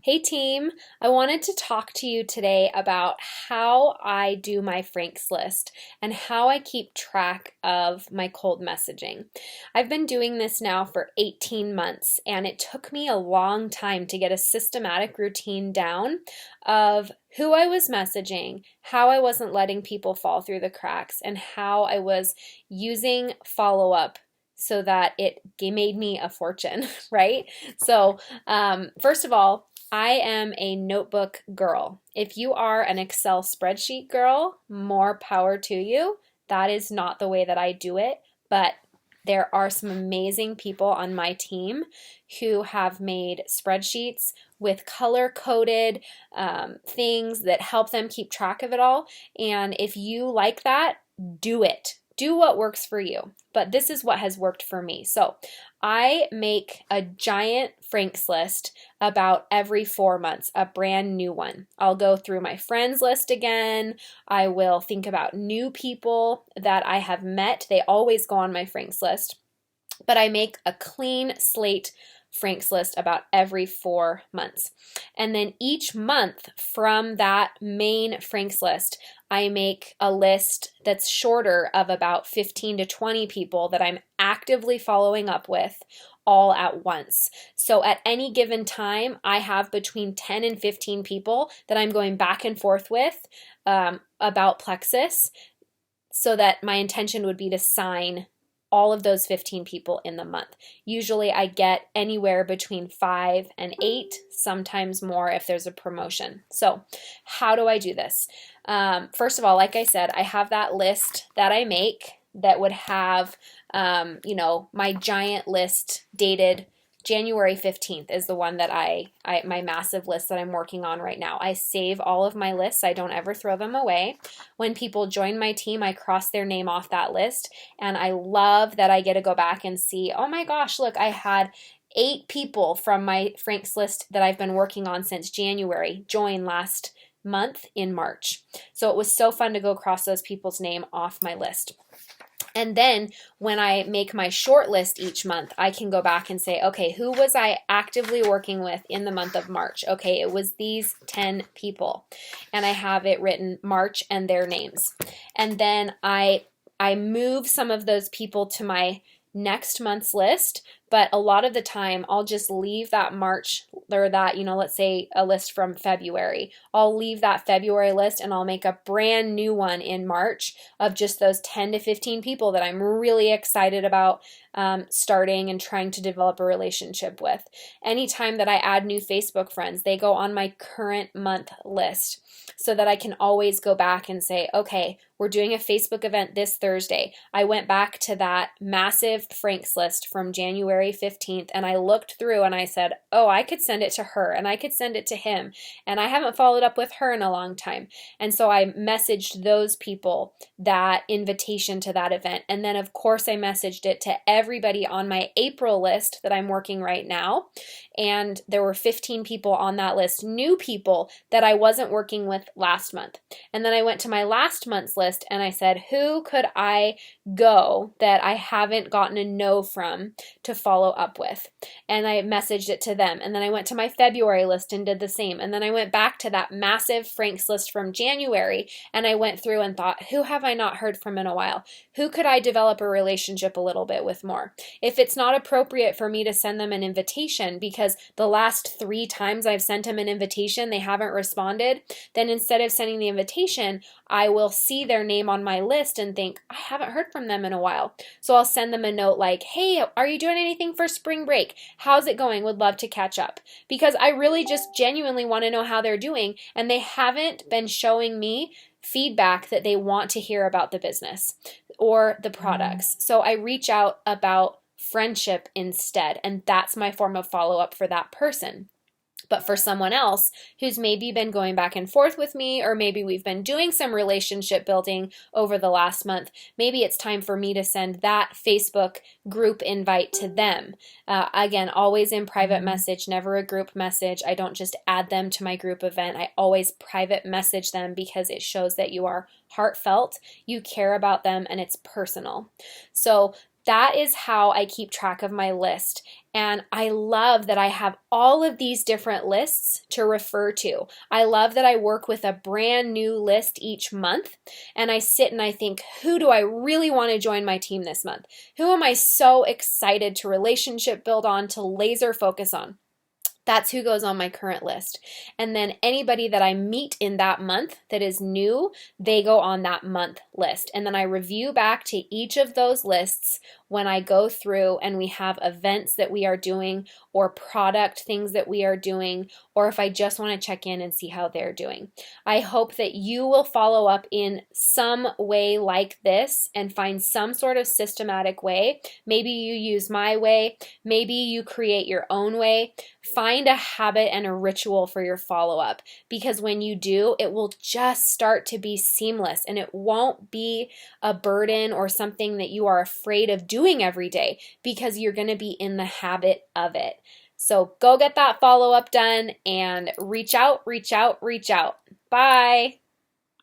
Hey team, I wanted to talk to you today about how I do my Franks list and how I keep track of my cold messaging. I've been doing this now for 18 months and it took me a long time to get a systematic routine down of who I was messaging, how I wasn't letting people fall through the cracks, and how I was using follow up so that it made me a fortune, right? First of all, I am a notebook girl. If you are an Excel spreadsheet girl, more power to you. That is not the way that I do it, but there are some amazing people on my team who have made spreadsheets with color-coded things that help them keep track of it all. And if you like that, do it. Do what works for you. But this is what has worked for me. So I make a giant Franks list about every 4 months, a brand new one. I'll go through my friends list again. I will think about new people that I have met. They always go on my Franks list. But I make a clean slate Franks list about every 4 months. And then each month from that main Franks list, I make a list that's shorter of about 15 to 20 people that I'm actively following up with all at once. So at any given time, I have between 10 and 15 people that I'm going back and forth with about Plexus, so that my intention would be to sign all of those 15 people in the month. Usually I get anywhere between 5 and 8, sometimes more if there's a promotion. So how do I do this? First of all, like I said, I have that list that I make that would have, my giant list dated January 15th is the one that my massive list that I'm working on right now. I save all of my lists. I don't ever throw them away. When people join my team, I cross their name off that list. And I love that I get to go back and see, oh my gosh, look, I had 8 people from my Franks list that I've been working on since January join last month in March. So it was so fun to go cross those people's name off my list. And then when I make my short list each month, I can go back and say, okay, who was I actively working with in the month of March? Okay, it was these 10 people. And I have it written March and their names. And then I move some of those people to my next month's list, but a lot of the time I'll just leave that March or that, let's say a list from February. I'll leave that February list and I'll make a brand new one in March of just those 10 to 15 people that I'm really excited about starting and trying to develop a relationship with. Anytime that I add new Facebook friends, they go on my current month list so that I can always go back and say, okay, we're doing a Facebook event this Thursday. I went back to that massive Franks list from January 15th and I looked through and I said, oh, I could send it to her and I could send it to him. And I haven't followed up with her in a long time. And so I messaged those people that invitation to that event. And then of course I messaged it to everybody on my April list that I'm working right now. And there were 15 people on that list, new people that I wasn't working with last month. And then I went to my last month's list and I said, who could I go that I haven't gotten a no from to follow up with? And I messaged it to them. And then I went to my February list and did the same. And then I went back to that massive Franks list from January and I went through and thought, who have I not heard from in a while? Who could I develop a relationship a little bit with more? If it's not appropriate for me to send them an invitation because the last 3 times I've sent them an invitation, they haven't responded, then instead of sending the invitation, I will see their name on my list and think, I haven't heard from them in a while. So I'll send them a note like, hey, are you doing anything for spring break? How's it going? Would love to catch up. Because I really just genuinely want to know how they're doing, and they haven't been showing me feedback that they want to hear about the business or the products. So I reach out about friendship instead, and that's my form of follow-up for that person. But for someone else who's maybe been going back and forth with me, or maybe we've been doing some relationship building over the last month, maybe it's time for me to send that Facebook group invite to them. Again, always in private message, never a group message. I don't just add them to my group event. I always private message them because it shows that you are heartfelt, you care about them, and it's personal. So that is how I keep track of my list. And I love that I have all of these different lists to refer to. I love that I work with a brand new list each month, and I sit and I think, who do I really want to join my team this month? Who am I so excited to relationship build on, to laser focus on? That's who goes on my current list. And then anybody that I meet in that month that is new, they go on that month list. And then I review back to each of those lists when I go through and we have events that we are doing or product things that we are doing, or if I just want to check in and see how they're doing. I hope that you will follow up in some way like this and find some sort of systematic way. Maybe you use my way, maybe you create your own way. Find a habit and a ritual for your follow-up, because when you do, it will just start to be seamless and it won't be a burden or something that you are afraid of doing every day, because you're going to be in the habit of it. So go get that follow-up done and reach out, reach out, reach out. Bye.